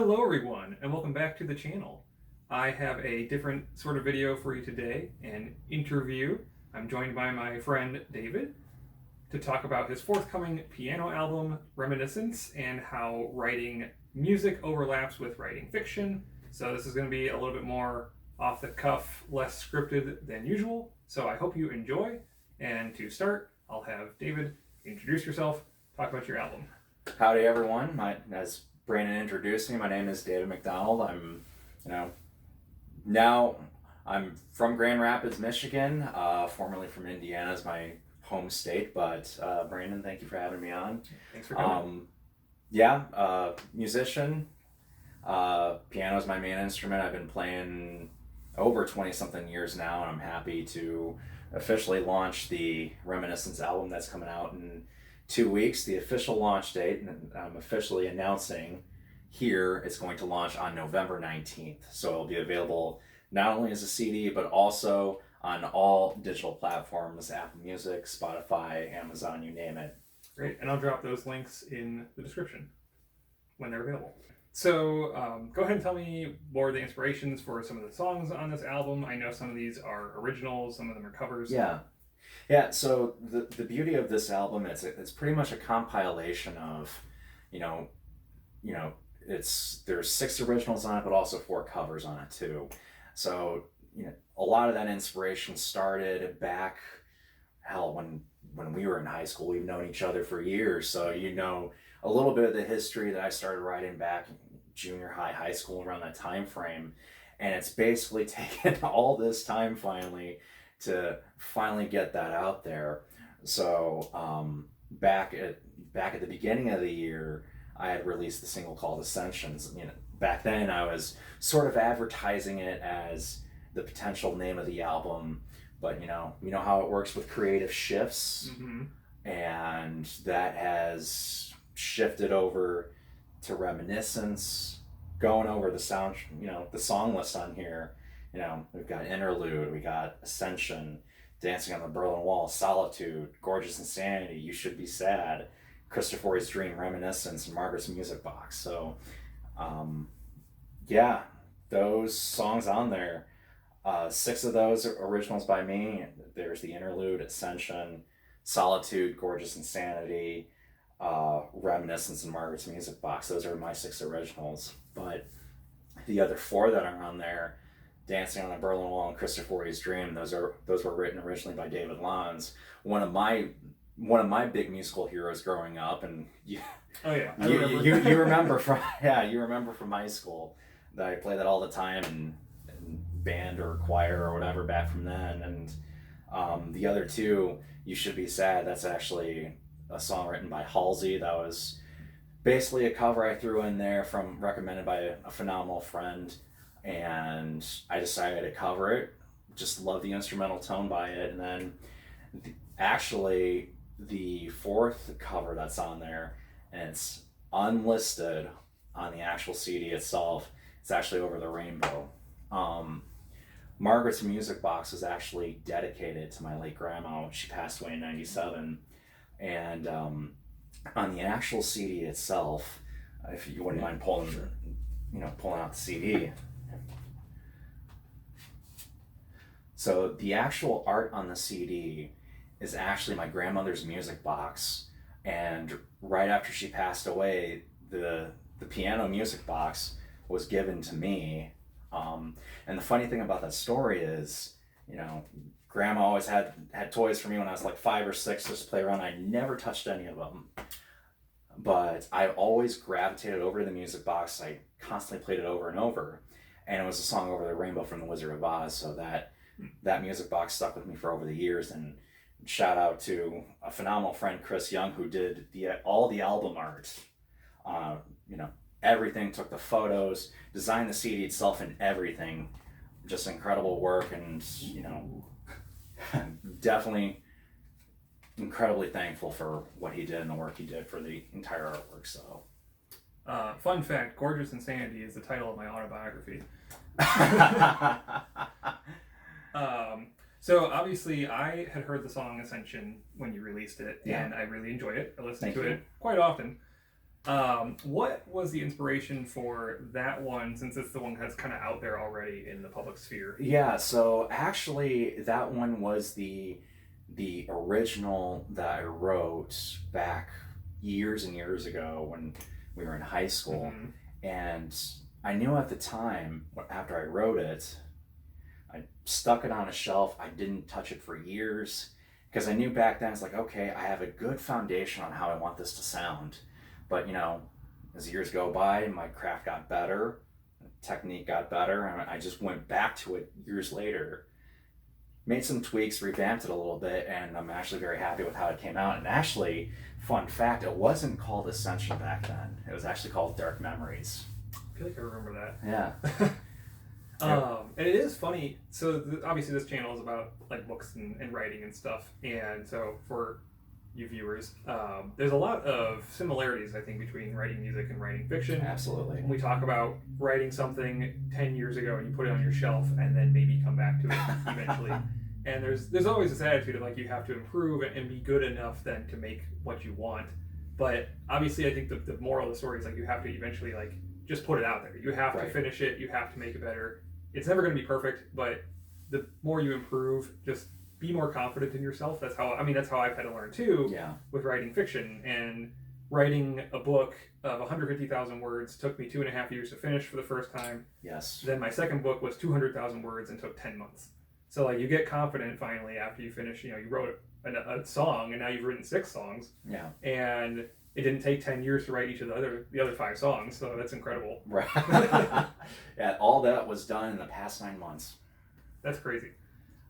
Hello everyone, and welcome back to the channel. I have a different sort of video for you today, an interview. I'm joined by my friend David to talk about his forthcoming piano album, Reminiscence, and how writing music overlaps with writing fiction. So this is going to be a little bit more off the cuff, less scripted than usual. So I hope you enjoy. And to start, I'll have David introduce yourself, talk about your album. Howdy everyone, as Brandon introduced me, my name is David McDonald. I'm from Grand Rapids, Michigan, formerly from Indiana is my home state, but Brandon, thank you for having me on. Thanks for coming. Musician, piano is my main instrument. I've been playing over 20 something years now, and I'm happy to officially launch the Reminiscence album that's coming out in 2 weeks, the official launch date, and I'm officially announcing here it's going to launch on November 19th. So it'll be available not only as a CD, but also on all digital platforms, Apple Music, Spotify, Amazon, you name it. Great, and I'll drop those links in the description when they're available. So go ahead and tell me more of the inspirations for some of the songs on this album. I know some of these are originals, some of them are covers. Yeah, so the beauty of this album is it's pretty much a compilation of, there's 6 originals on it, but also 4 covers on it too. So, a lot of that inspiration started back, when we were in high school. We've known each other for years, so a little bit of the history that I started writing back in junior high, high school, around that time frame. And it's basically taken all this time to finally get that out there. So back at the beginning of the year, I had released the single called Ascensions. Back then I was sort of advertising it as the potential name of the album, but you know how it works with creative shifts. Mm-hmm. And that has shifted over to Reminiscence, going over the sound, the song list on here. We've got Interlude, we got Ascension, Dancing on the Berlin Wall, Solitude, Gorgeous Insanity, You Should Be Sad, Christopher's Dream, Reminiscence, and Margaret's Music Box. So, those songs on there, 6 of those are originals by me. There's the Interlude, Ascension, Solitude, Gorgeous Insanity, Reminiscence, and Margaret's Music Box. Those are my 6 originals. But the other 4 that are on there, Dancing on the Berlin Wall and Christopher's Dream, those were written originally by David Lons, one of my big musical heroes growing up. And you remember from high school that I played that all the time in band or choir or whatever back from then. And the other 2, You Should Be Sad, that's actually a song written by Halsey. That was basically a cover I threw in there recommended by a phenomenal friend. And I decided to cover it. Just love the instrumental tone by it. And then the 4th cover that's on there, and it's unlisted on the actual CD itself, it's actually Over the Rainbow. Margaret's Music Box was actually dedicated to my late grandma. She passed away in 97. And on the actual CD itself, if you wouldn't mind pulling out the CD. So the actual art on the CD is actually my grandmother's music box, and right after she passed away, the piano music box was given to me. And the funny thing about that story is, Grandma always had toys for me when I was like 5 or 6 just to play around. I never touched any of them, but I always gravitated over to the music box. I constantly played it over and over, and it was a song Over the Rainbow from The Wizard of Oz. So that music box stuck with me for over the years. And shout out to a phenomenal friend, Chris Young, who did all the album art. Everything, took the photos, designed the CD itself and everything. Just incredible work, and definitely incredibly thankful for what he did and the work he did for the entire artwork. So fun fact, Gorgeous Insanity is the title of my autobiography. So obviously I had heard the song Ascension when you released it, and I really enjoyed it. I listened to it quite often. What was the inspiration for that one, since it's the one that's kind of out there already in the public sphere? Yeah, so actually that one was the original that I wrote back years and years ago when we were in high school. Mm-hmm. And I knew at the time, after I wrote it, I stuck it on a shelf. I didn't touch it for years because I knew back then it's like, okay, I have a good foundation on how I want this to sound. But as years go by, my craft got better, technique got better, and I just went back to it years later, made some tweaks, revamped it a little bit, and I'm actually very happy with how it came out. And actually, fun fact, it wasn't called Ascension back then. It was actually called Dark Memories. I feel like I remember that. Yeah. And it is funny. So obviously this channel is about like books and writing and stuff. And so for you viewers, there's a lot of similarities, I think, between writing music and writing fiction. Absolutely. When we talk about writing something 10 years ago and you put it on your shelf and then maybe come back to it eventually. And there's always this attitude of like you have to improve and be good enough then to make what you want. But obviously I think the moral of the story is like you have to eventually like just put it out there. You have to finish it. You have to make it better. It's never going to be perfect, but the more you improve, just be more confident in yourself. That's how I've had to learn too. Yeah. With writing fiction. And writing a book of 150,000 words took me 2.5 years to finish for the first time. Yes. Then my second book was 200,000 words and took 10 months. So like you get confident finally after you finish. You wrote a song and now you've written 6 songs. Yeah. And it didn't take 10 years to write each of the other 5 songs, so that's incredible. Right. Yeah, all that was done in the past 9 months. That's crazy.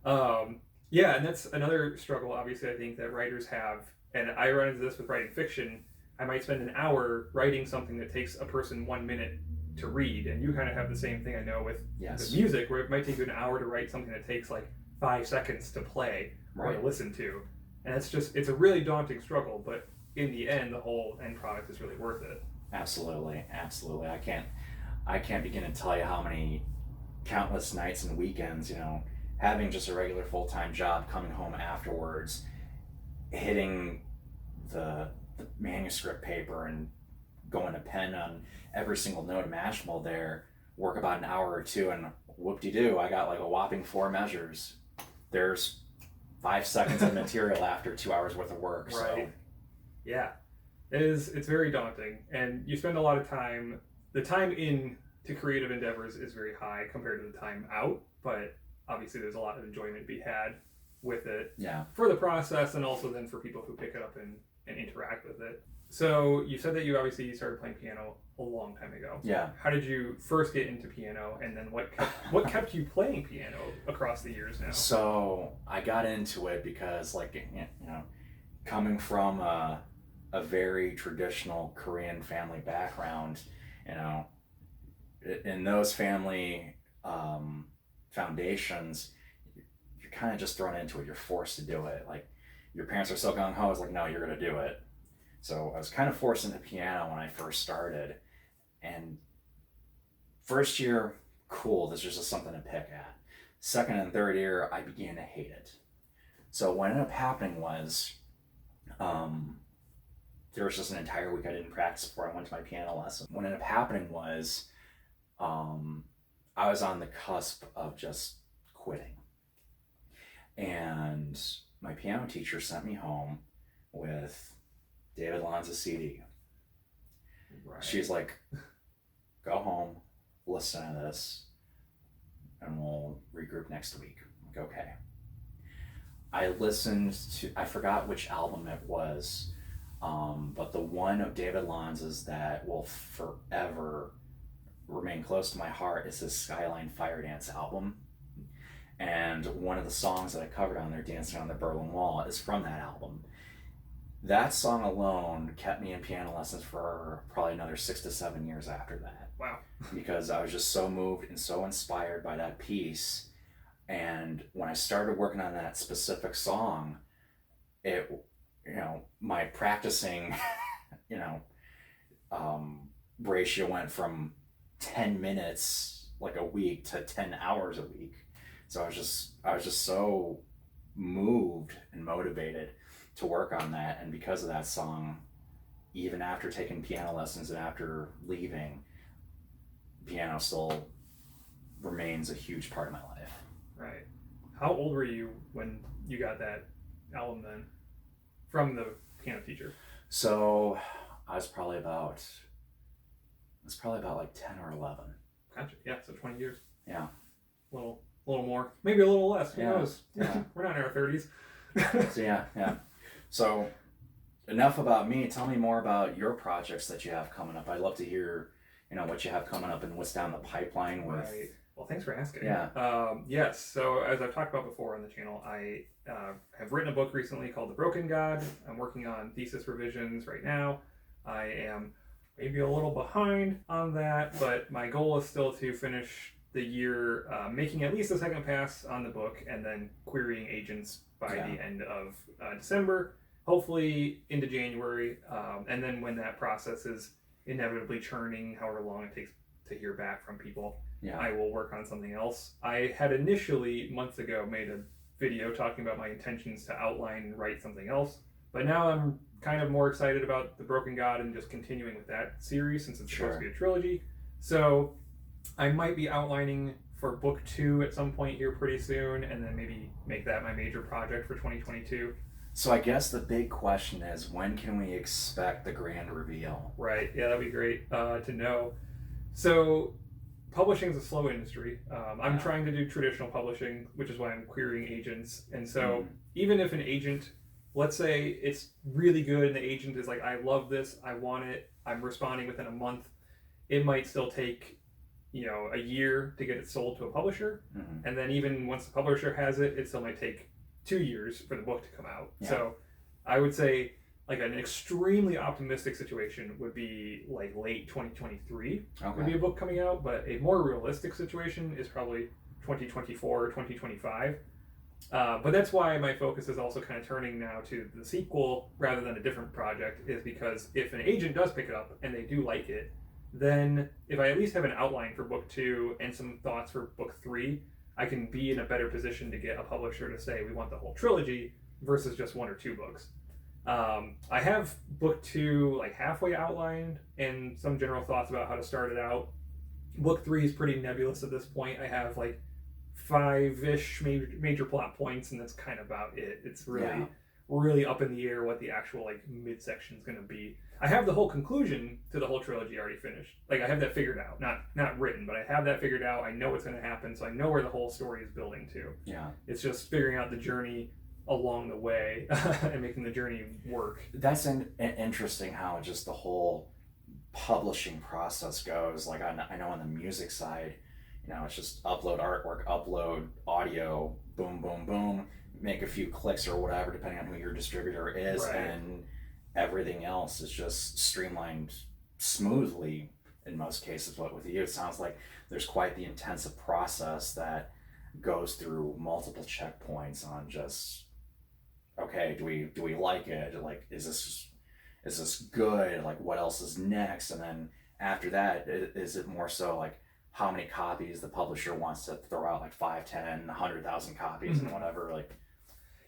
Yeah, and that's another struggle, obviously, I think, that writers have. And I run into this with writing fiction. I might spend an hour writing something that takes a person 1 minute to read, and you kind of have the same thing, I know, with music, where it might take you an hour to write something that takes like 5 seconds to play or to listen to. And it's a really daunting struggle, but in the end, the whole end product is really worth it. Absolutely. I can't begin to tell you how many countless nights and weekends, having just a regular full-time job, coming home afterwards, hitting the manuscript paper and going to pen on every single note imaginable there, work about an hour or two, and whoop-de-doo, I got like a whopping 4 measures. There's 5 seconds of material after 2 hours worth of work. Right. So. Yeah. It's very daunting, and you spend a lot of time. The time into creative endeavors is very high compared to the time out, but obviously there's a lot of enjoyment to be had with it. Yeah. For the process, and also then for people who pick it up and interact with it. So you said that you obviously started playing piano a long time ago. Yeah. How did you first get into piano, and then what kept you playing piano across the years now? So I got into it because, coming from a very traditional Korean family background, in those family foundations, you're kind of just thrown into it. You're forced to do it. Like, your parents are so gung-ho, it's like, no, you're going to do it. So I was kind of forced into piano when I first started. And first year, cool, this was just something to pick at. Second and third year, I began to hate it. So what ended up happening was, there was just an entire week I didn't practice before I went to my piano lesson. What ended up happening was, I was on the cusp of just quitting. And my piano teacher sent me home with David Lanza's CD. Right. She's like, go home, listen to this, and we'll regroup next week. I'm like, okay. I forgot which album it was, but the one of David Lanza's that will forever remain close to my heart is his Skyline Fire Dance album. And one of the songs that I covered on there, Dancing on the Berlin Wall, is from that album. That song alone kept me in piano lessons for probably another 6 to 7 years after that. Wow. Because I was just so moved and so inspired by that piece. And when I started working on that specific song, my practicing, ratio went from 10 minutes like a week to 10 hours a week. So I was just so moved and motivated to work on that. And because of that song, even after taking piano lessons and after leaving, piano still remains a huge part of my life. Right. How old were you when you got that album then from the piano teacher? So I was probably about like 10 or 11. Gotcha. Yeah, so 20 years. Yeah. A little more, maybe a little less. Who Yeah. knows? Yeah. We're not in our 30s. So yeah. So enough about me. Tell me more about your projects that you have coming up. I'd love to hear, what you have coming up and what's down the pipeline with. Right. Well, thanks for asking. Yeah. Yes. So as I've talked about before on the channel, I have written a book recently called The Broken God. I'm working on thesis revisions right now. I am maybe a little behind on that, but my goal is still to finish the year making at least a second pass on the book and then querying agents by the end of December, hopefully into January. And then when that process is inevitably churning, however long it takes to hear back from people, I will work on something else. I had initially, months ago, made a video talking about my intentions to outline and write something else, but now I'm kind of more excited about The Broken God and just continuing with that series since it's supposed to be a trilogy. So I might be outlining for book 2 at some point here pretty soon, and then maybe make that my major project for 2022. So I guess the big question is, when can we expect the grand reveal? Right. Yeah, that'd be great to know. So publishing is a slow industry. I'm trying to do traditional publishing, which is why I'm querying agents. And so even if an agent, let's say it's really good and the agent is like, I love this, I want it, I'm responding within a month, it might still take a year to get it sold to a publisher. And then even once the publisher has it, it still might take 2 years for the book to come out. So I would say like an extremely optimistic situation would be like late 2023 would be a book coming out, but a more realistic situation is probably 2024 or 2025. But that's why my focus is also kind of turning now to the sequel rather than a different project, is because if an agent does pick it up and they do like it, then if I at least have an outline for book 2 and some thoughts for book 3, I can be in a better position to get a publisher to say we want the whole trilogy versus just 1 or 2 books. I have book 2 like halfway outlined and some general thoughts about how to start it out. Book 3 is pretty nebulous at this point. I have like 5-ish major plot points, and that's kind of about it. It's really up in the air what the actual like midsection is going to be. I have the whole conclusion to the whole trilogy already finished. Like I have that figured out, not written, but I have that figured out. I know what's going to happen, so I know where the whole story is building to. Yeah. It's just figuring out the journey along the way and making the journey work. That's interesting how just the whole publishing process goes. Like I know on the music side, it's just upload artwork, upload audio, boom, boom, boom, make a few clicks or whatever, depending on who your distributor is, and everything else is just streamlined smoothly in most cases. But with you, it sounds like there's quite the intensive process that goes through multiple checkpoints on just, okay, do we like it? Like, is this good? Like, what else is next? And then after that, is it more so like how many copies the publisher wants to throw out, like 5, 10, 100,000 copies and whatever, like.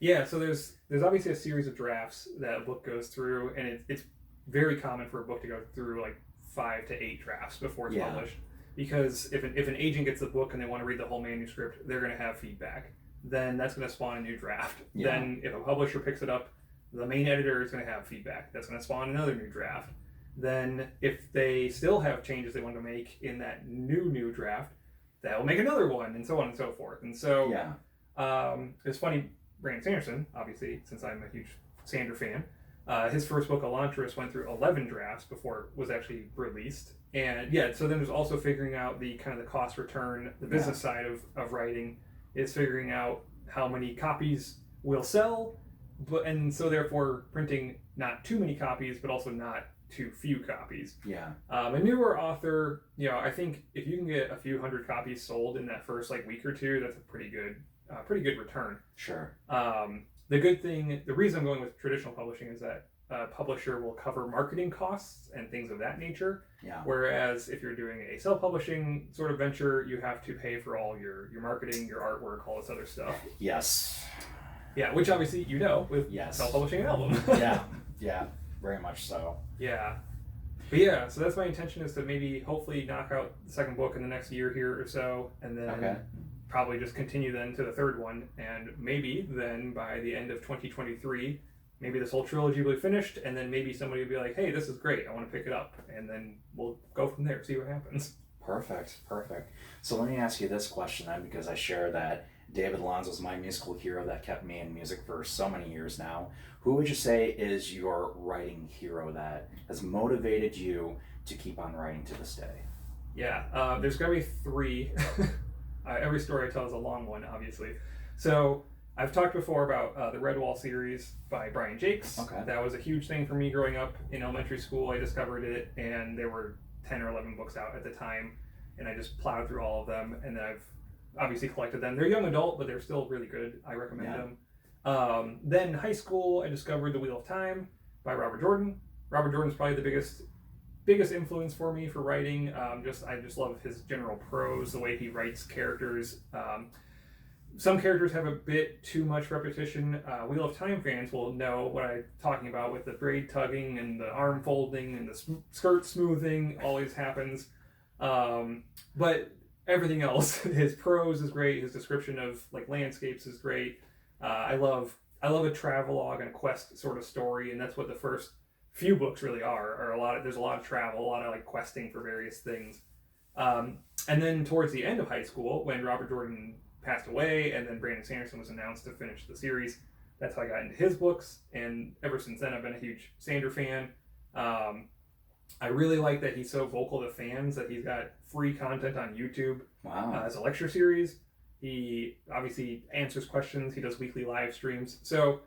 Yeah, so there's obviously a series of drafts that a book goes through, and it's very common for a book to go through like 5 to 8 drafts before it's published. Because if an agent gets the book and they want to read the whole manuscript, they're going to have feedback. Then that's going to spawn a new draft. Then if a publisher picks it up, the main editor is going to have feedback. That's going to spawn another new draft. Then if they still have changes they want to make in that new draft, that will make another one, and so on and so forth. And so it's funny, Brandon Sanderson, obviously, since I'm a huge Sander fan, his first book, Elantris, went through 11 drafts before it was actually released. And so then there's also figuring out the kind of the cost return. The business side of writing is figuring out how many copies will sell, and so therefore printing not too many copies, but also not too few copies. A newer author, I think if you can get a few hundred copies sold in that first like week or two, that's a pretty good return. Sure. The reason I'm going with traditional publishing is that a publisher will cover marketing costs and things of that nature. Whereas if you're doing a self-publishing sort of venture, you have to pay for all your marketing, your artwork, all this other stuff. Yes. Yeah, which obviously with self-publishing an album. very much so. Yeah. But yeah, so that's my intention, is to maybe hopefully knock out the second book in the next year here or so, and then probably just continue then to the third one, and maybe then by the end of 2023, maybe this whole trilogy will be finished, and then maybe somebody will be like, hey, this is great, I want to pick it up, and then we'll go from there, see what happens. Perfect. So let me ask you this question then, because I share that David Alonso is my musical hero that kept me in music for so many years now. Who would you say is your writing hero that has motivated you to keep on writing to this day? Yeah, there's got to be three. Every story I tell is a long one, obviously. So I've talked before about the Redwall series by Brian Jakes. Okay. That was a huge thing for me growing up in elementary school. I discovered it, and there were 10 or 11 books out at the time, and I just plowed through all of them, and then I've obviously collected them. They're young adult, but they're still really good. I recommend them. Then high school, I discovered The Wheel of Time by Robert Jordan. Robert Jordan's probably the biggest influence for me for writing. I just love his general prose, the way he writes characters. Some characters have a bit too much repetition. Wheel of Time fans will know what I'm talking about with the braid tugging and the arm folding and the skirt smoothing always happens. But everything else, his prose is great. His description of like landscapes is great. I love a travelogue and a quest sort of story, and that's what the first few books really are. There's a lot of travel, a lot of like questing for various things. And then towards the end of high school, when Robert Jordan passed away, and then Brandon Sanderson was announced to finish the series, that's how I got into his books. And ever since then, I've been a huge Sander fan. I really like that he's so vocal to fans, that he's got free content on YouTube. Wow. As a lecture series. He obviously answers questions. He does weekly live streams. So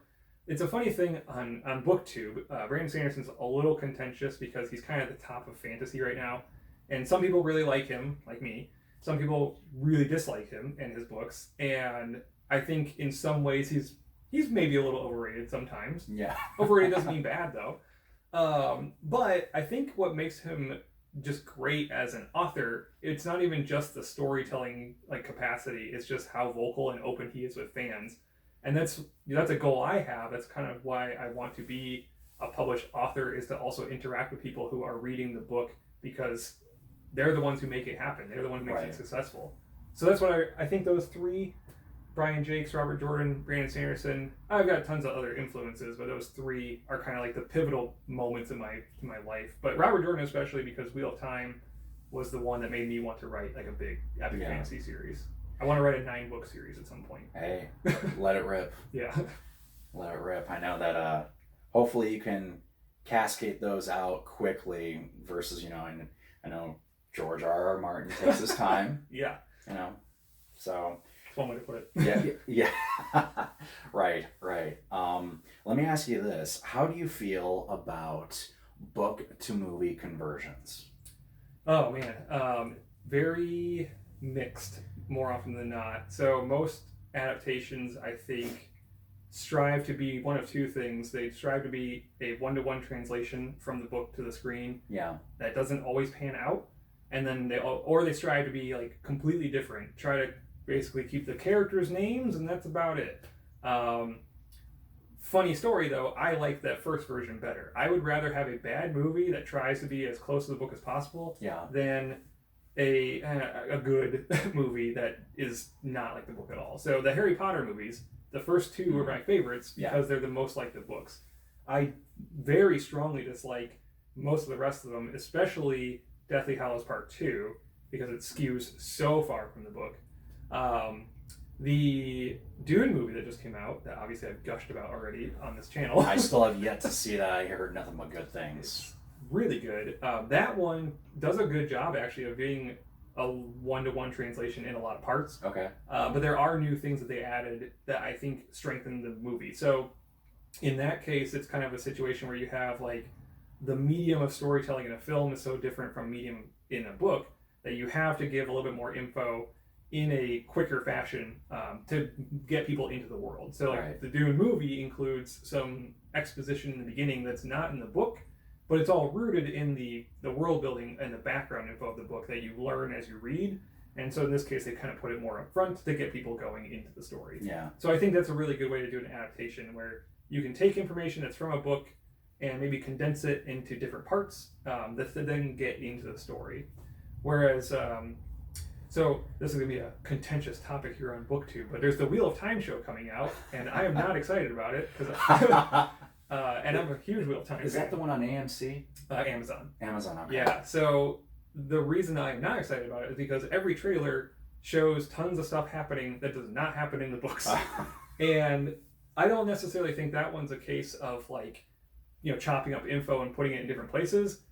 it's a funny thing on BookTube. Brandon Sanderson's a little contentious because he's kind of at the top of fantasy right now. And some people really like him, like me. Some people really dislike him and his books. And I think in some ways he's maybe a little overrated sometimes. Yeah. Overrated doesn't mean bad, though. But I think what makes him just great as an author, it's not even just the storytelling like capacity, it's just how vocal and open he is with fans. And that's a goal I have. That's kind of why I want to be a published author, is to also interact with people who are reading the book, because they're the ones who make it happen. They're the ones who make it successful. So that's what I think those three, Brian Jakes, Robert Jordan, Brandon Sanderson, I've got tons of other influences, but those three are kind of like the pivotal moments in my life. But Robert Jordan especially, because Wheel of Time was the one that made me want to write like a big epic fantasy series. I want to write a 9-book series at some point. Hey, let it rip. Yeah. Let it rip. I know that hopefully you can cascade those out quickly versus, I know George R.R. Martin takes his time. Yeah. So... That's one way to put it. Yeah. Right. Let me ask you this. How do you feel about book to movie conversions? Oh, man. Very mixed, more often than not. So most adaptations, I think, strive to be one of two things. They strive to be a one-to-one translation from the book to the screen. Yeah. That doesn't always pan out. And then they strive to be like completely different. Try to basically keep the characters' names, and that's about it. Funny story though, I like that first version better. I would rather have a bad movie that tries to be as close to the book as possible than a good movie that is not like the book at all. So the Harry Potter movies, the first two were my favorites because they're the most like the books. I very strongly dislike most of the rest of them, especially Deathly Hallows Part 2, because it skews so far from the book. The Dune movie that just came out, that obviously I've gushed about already on this channel. I still have yet to see that. I heard nothing but good things. It's really good. That one does a good job, actually, of being a one-to-one translation in a lot of parts. Okay. But there are new things that they added that I think strengthen the movie. So in that case, it's kind of a situation where you have like the medium of storytelling in a film is so different from medium in a book that you have to give a little bit more info in a quicker fashion to get people into the world. So like the Dune movie includes some exposition in the beginning that's not in the book, but it's all rooted in the world building and the background info of the book that you learn as you read. And so in this case, they kind of put it more up front to get people going into the story. Yeah. So I think that's a really good way to do an adaptation, where you can take information that's from a book and maybe condense it into different parts that then get into the story. Whereas, so this is going to be a contentious topic here on BookTube, but there's the Wheel of Time show coming out, and I am not excited about it because, and I'm a huge Wheel of Time fan. Is that the one on AMC? Amazon. Amazon, okay. Yeah, so the reason I'm not excited about it is because every trailer shows tons of stuff happening that does not happen in the books. And I don't necessarily think that one's a case of like, chopping up info and putting it in different places.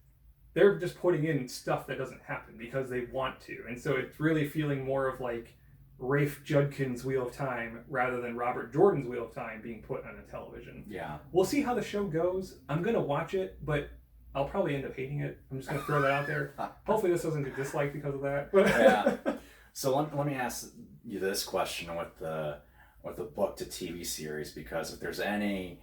They're just putting in stuff that doesn't happen because they want to. And so it's really feeling more of like Rafe Judkins' Wheel of Time rather than Robert Jordan's Wheel of Time being put on a television. Yeah. We'll see how the show goes. I'm going to watch it, but I'll probably end up hating it. I'm just going to throw that out there. Hopefully this doesn't get disliked because of that. Yeah. So let me ask you this question with the book to TV series, because if there's any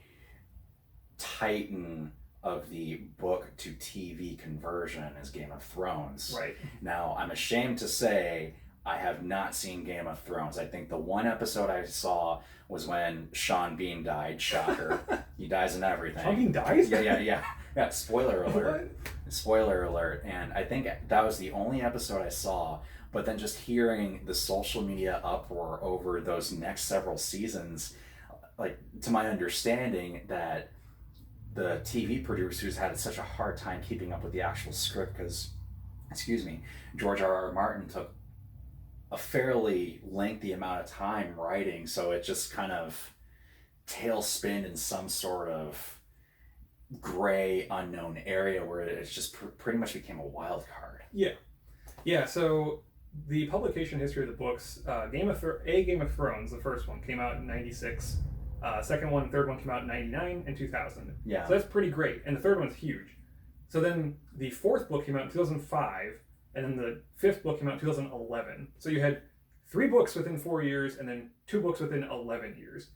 titan of the book to TV conversion is Game of Thrones. Right. Now, I'm ashamed to say I have not seen Game of Thrones. I think the one episode I saw was when Sean Bean died. Shocker. He dies in everything. Sean Bean dies? Yeah. Spoiler alert. What? Spoiler alert. And I think that was the only episode I saw. But then just hearing the social media uproar over those next several seasons, like, to my understanding that the TV producers had such a hard time keeping up with the actual script because, George R.R. Martin took a fairly lengthy amount of time writing, so it just kind of tailspinned in some sort of gray, unknown area where it just pretty much became a wild card. Yeah. So the publication history of the books, Game of Thrones, the first one came out in '96. Second one, third one came out in '99 and 2000. Yeah. So that's pretty great, and the third one's huge. So then the fourth book came out in 2005, and then the fifth book came out in 2011. So you had 3 books within 4 years, and then 2 books within 11 years.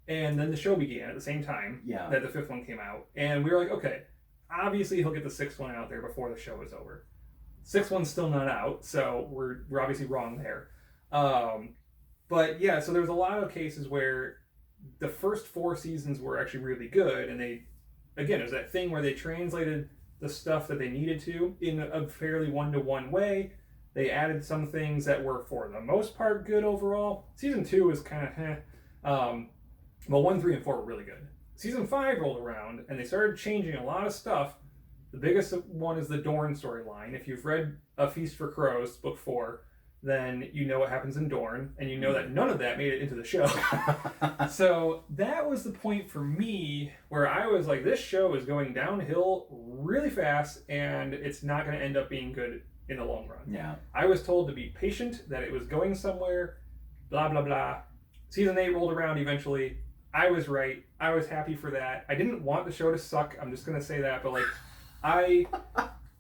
And then the show began at the same time that the fifth one came out. And we were like, okay, obviously he'll get the sixth one out there before the show is over. Sixth one's still not out, so we're obviously wrong there. But yeah, so there's a lot of cases where the first 4 seasons were actually really good, and it was that thing where they translated the stuff that they needed to in a fairly one-to-one way. They added some things that were, for the most part, good overall. Season 2 is kind of well, 1, 3, and 4 were really good. Season 5 rolled around, and they started changing a lot of stuff. The biggest one is the Dorne storyline. If you've read A Feast for Crows, book 4, then you know what happens in Dorne, and you know that none of that made it into the show. So that was the point for me where I was like, this show is going downhill really fast, and it's not going to end up being good in the long run. Yeah. I was told to be patient, that it was going somewhere, blah, blah, blah. Season 8 rolled around eventually. I was right. I was happy for that. I didn't want the show to suck. I'm just going to say that, but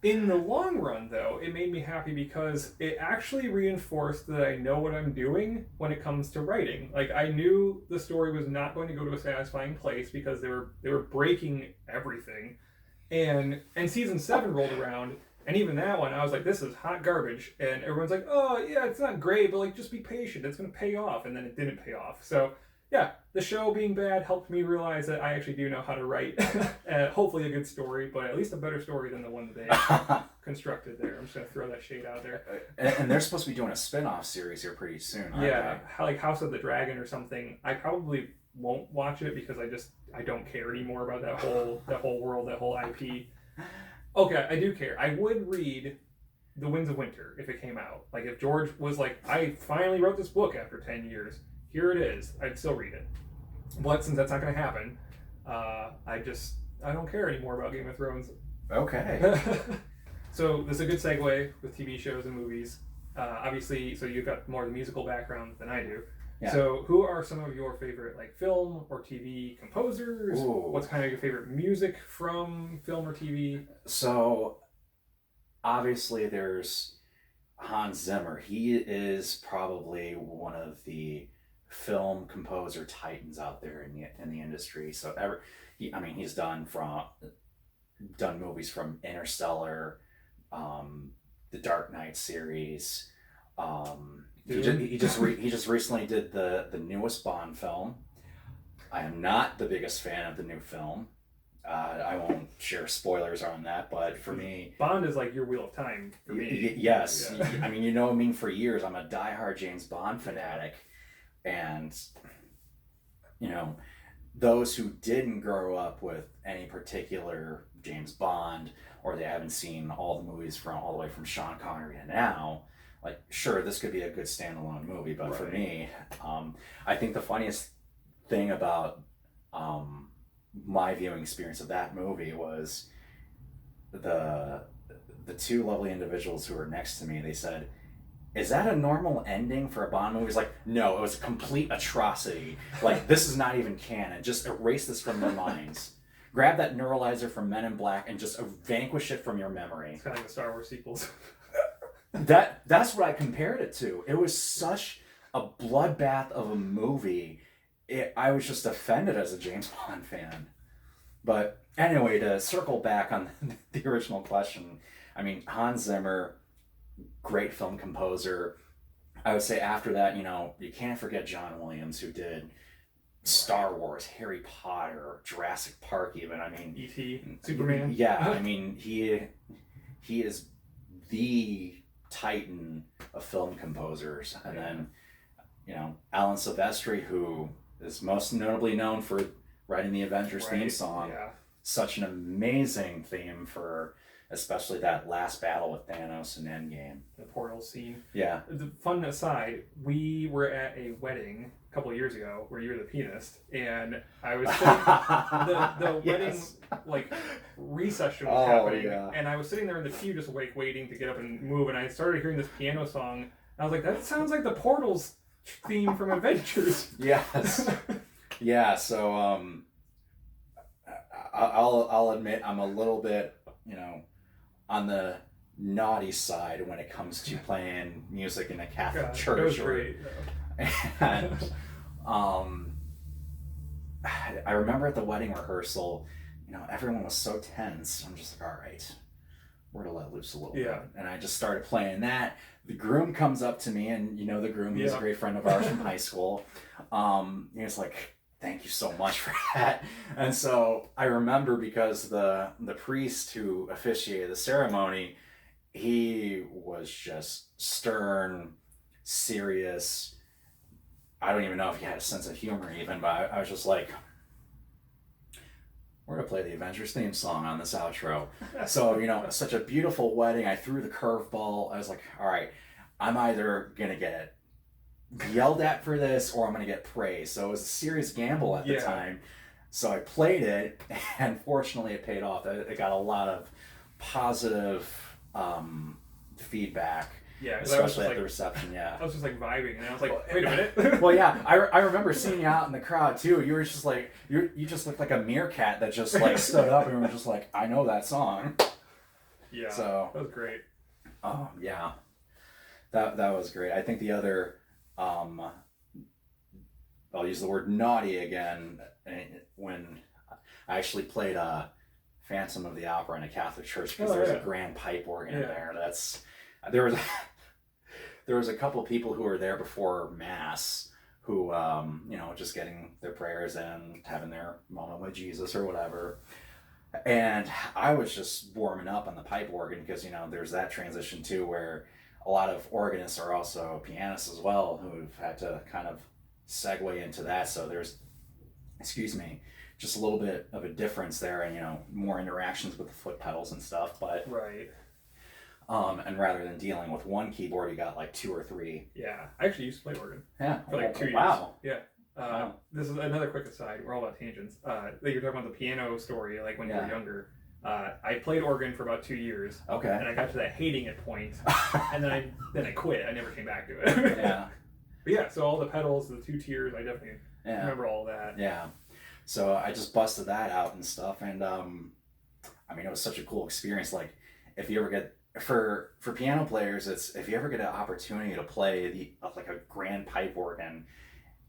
in the long run, though, it made me happy because it actually reinforced that I know what I'm doing when it comes to writing. Like, I knew the story was not going to go to a satisfying place because they were breaking everything. And season 7 rolled around, and even that one, I was like, this is hot garbage. And everyone's like, oh, yeah, it's not great, but, like, just be patient. It's going to pay off. And then it didn't pay off. So, yeah, the show being bad helped me realize that I actually do know how to write. Hopefully a good story, but at least a better story than the one that they constructed there. I'm just going to throw that shade out there. And they're supposed to be doing a spin-off series here pretty soon, aren't they? Like House of the Dragon or something. I probably won't watch it because I don't care anymore about that whole world, that whole IP. Okay, I do care. I would read The Winds of Winter if it came out. Like, if George was like, I finally wrote this book after 10 years. Here it is. I'd still read it. But since that's not going to happen, I don't care anymore about Game of Thrones. Okay. So this is a good segue with TV shows and movies. Obviously, so you've got more of the musical background than I do. Yeah. So who are some of your favorite film or TV composers? Ooh. What's kind of your favorite music from film or TV? So obviously there's Hans Zimmer. He is probably one of the film composer titans out there in the industry. So he's done movies from Interstellar, the Dark Knight series. He just recently did the newest Bond film. I am not the biggest fan of the new film. I won't share spoilers on that, but for me, Bond is like your Wheel of Time for me. Yes. Yeah. I mean, me for years. I'm a diehard James Bond fanatic, and those who didn't grow up with any particular James Bond, or they haven't seen all the movies from all the way from Sean Connery to now, like, sure, this could be a good standalone movie, but for me, I think the funniest thing about my viewing experience of that movie was the two lovely individuals who were next to me. They said, "Is that a normal ending for a Bond movie?" It's like, no, it was a complete atrocity. Like, this is not even canon. Just erase this from their minds. Grab that neuralizer from Men in Black and just vanquish it from your memory. It's kind of like the Star Wars sequels. That's what I compared it to. It was such a bloodbath of a movie. I was just offended as a James Bond fan. But anyway, to circle back on the original question, I mean, Hans Zimmer, great film composer. I would say after that, you can't forget John Williams, who did Star Wars, Harry Potter, Jurassic Park even. I mean, E.T., Superman. Yeah, I mean, he is the titan of film composers. And then, Alan Silvestri, who is most notably known for writing the Avengers theme song. Yeah. Such an amazing theme for especially that last battle with Thanos in Endgame. The portal scene. Yeah. The fun aside, we were at a wedding a couple of years ago where you were the pianist, and I was sitting, the wedding, like, recession was happening, and I was sitting there in the pew just waiting to get up and move, and I started hearing this piano song, and I was like, that sounds like the Portals theme from Avengers. Yes. Yeah, so I'll admit I'm a little bit, on the naughty side when it comes to playing music in a Catholic church. That was great. And I remember at the wedding rehearsal, everyone was so tense. I'm just like, all right, we're to let loose a little bit. And I just started playing that. The groom comes up to me, and the groom, he's a great friend of ours from high school. He's like, thank you so much for that. And so I remember, because the priest who officiated the ceremony, he was just stern, serious. I don't even know if he had a sense of humor even, but I was just like, we're going to play the Avengers theme song on this outro. So, such a beautiful wedding. I threw the curveball. I was like, all right, I'm either going to get yelled at for this or I'm going to get praise. So it was a serious gamble at the time. So I played it, and fortunately it paid off. It got a lot of positive feedback. Yeah, especially at the reception. I was just like vibing, and I was like, wait a minute. Well, yeah, I remember seeing you out in the crowd too. You were just like, you just looked like a meerkat that just like stood up and were just like, I know that song. Yeah, so that was great. Oh yeah, that was great. I think the other, I'll use the word naughty again, when I actually played Phantom of the Opera in a Catholic church, because there's a grand pipe organ in there. There was a couple of people who were there before Mass who, just getting their prayers in, having their moment with Jesus or whatever. And I was just warming up on the pipe organ because, there's that transition too, where a lot of organists are also pianists as well, who've had to kind of segue into that. So there's, just a little bit of a difference there, and, more interactions with the foot pedals and stuff. But right. And rather than dealing with one keyboard, you got like two or three. Yeah, I actually used to play organ. Yeah, for like 2 years. Wow. Yeah. This is another quick aside. We're all about tangents. You're talking about the piano story, like when you were younger. I played organ for about 2 years. Okay. And I got to that hating it point, and then I quit. I never came back to it. Yeah. But yeah, so all the pedals, the 2 tiers, I definitely remember all that. Yeah. So I just busted that out and stuff, and it was such a cool experience. Like, if you ever get for piano players, it's if you ever get an opportunity to play like a grand pipe organ,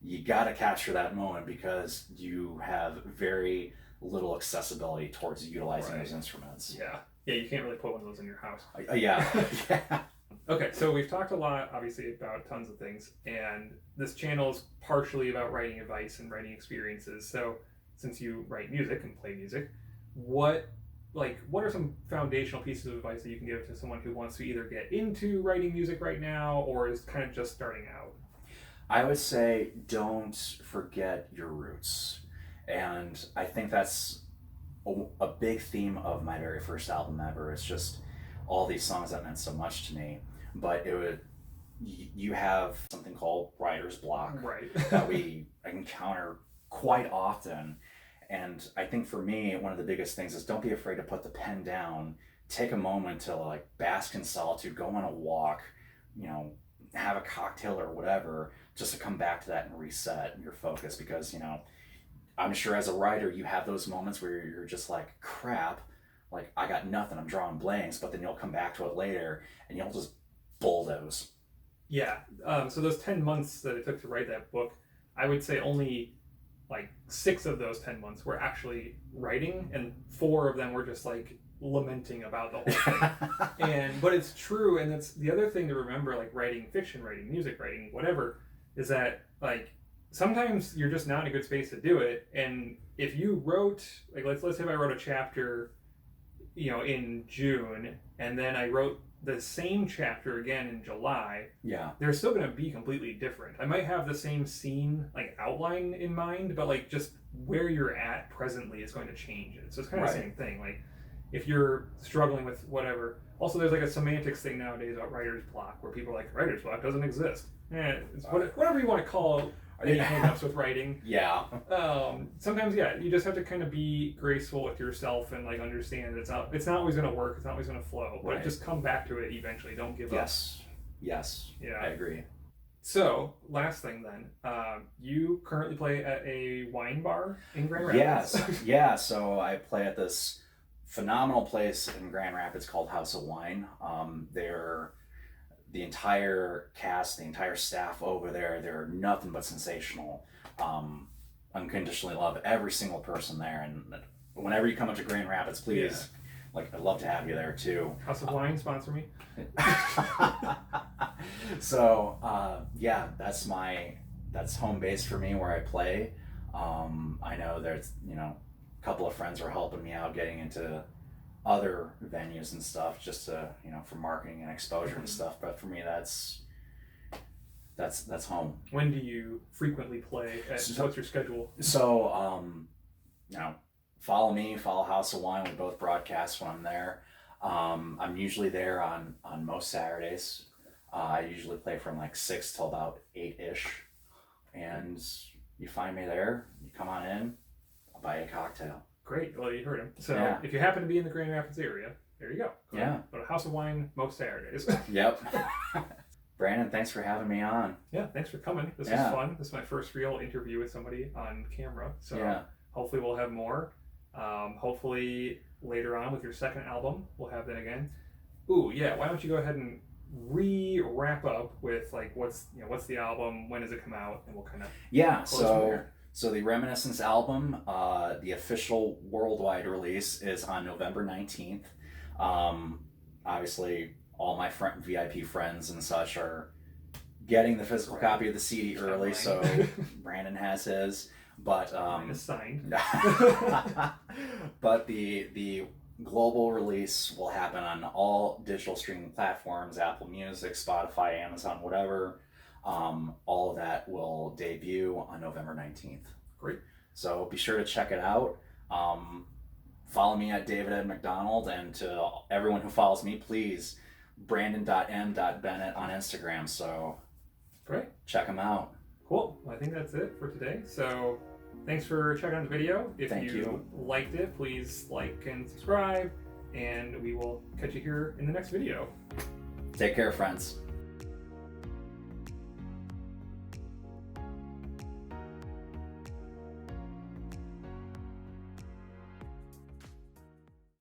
you got to capture that moment, because you have very little accessibility towards utilizing those instruments. Yeah, you can't really put one of those in your house. Yeah. Okay, so we've talked a lot, obviously, about tons of things, and this channel is partially about writing advice and writing experiences. So, since you write music and play music, what are some foundational pieces of advice that you can give to someone who wants to either get into writing music right now or is kind of just starting out? I would say don't forget your roots. And I think that's a big theme of my very first album ever. It's just all these songs that meant so much to me. But you have something called writer's block Right. that we encounter quite often. And I think for me, one of the biggest things is don't be afraid to put the pen down. Take a moment to like bask in solitude, go on a walk, have a cocktail or whatever, just to come back to that and reset your focus. Because, I'm sure as a writer, you have those moments where you're just like, crap, like I got nothing, I'm drawing blanks, but then you'll come back to it later and you'll just bulldoze. Yeah. So those 10 months that it took to write that book, I would say only like 6 of those 10 months were actually writing, and 4 of them were just like lamenting about the whole thing. But it's true, and that's the other thing to remember, like writing fiction, writing music, writing whatever, is that like sometimes you're just not in a good space to do it. And if you wrote, like let's say if I wrote a chapter, in June, and then I wrote the same chapter again in July, Yeah. they're still going to be completely different. I might have the same scene like outline in mind, but like just where you're at presently is going to change it. So it's kind of the same thing. Like if you're struggling with whatever. Also, there's like a semantics thing nowadays about writer's block, where people are like, writer's block doesn't exist. It's whatever you want to call any hang-ups with writing. Yeah. Sometimes, you just have to kind of be graceful with yourself and like understand that it's not always going to work, it's not always going to flow, but just come back to it eventually. Don't give up. Yes. Yeah. I agree. So, last thing then, you currently play at a wine bar in Grand Rapids. Yes. Yeah. So I play at this phenomenal place in Grand Rapids called House of Wine. The entire cast, the entire staff over there, they're nothing but sensational. Unconditionally love every single person there. And whenever you come up to Grand Rapids, please, I'd love to have you there too. House of Wine, sponsor me. So, that's home base for me where I play. I know there's, a couple of friends are helping me out getting into other venues and stuff, just to for marketing and exposure and stuff. But for me, that's home. When do you frequently play? What's your schedule? So follow House of Wine. We both broadcast when I'm there. I'm usually there on most Saturdays. I usually play from like 6 till about 8ish, and you find me there. You come on in, I'll buy you a cocktail. Great. Well, you heard him. So if you happen to be in the Grand Rapids area, there you go. Go to House of Wine most Saturdays. Yep. Brandon, thanks for having me on. Yeah, thanks for coming. This was fun. This is my first real interview with somebody on camera. So hopefully we'll have more. Hopefully later on with your second album, we'll have that again. Ooh, yeah. Why don't you go ahead and wrap up with like what's the album, when does it come out, and we'll kind of So the Reminiscence album, the official worldwide release is on November 19th. Obviously, all my VIP friends and such are getting the physical copy of the CD early, so Brandon has his. But mine is signed. But the global release will happen on all digital streaming platforms: Apple Music, Spotify, Amazon, whatever. All of that will debut on November 19th. Great. So be sure to check it out. Follow me at David McDonald, and to everyone who follows me, please, Brandon.m.Bennett on Instagram. So great. Check them out. Cool. Well, I think that's it for today. So thanks for checking out the video. If you liked it, please like and subscribe, and we will catch you here in the next video. Take care, friends.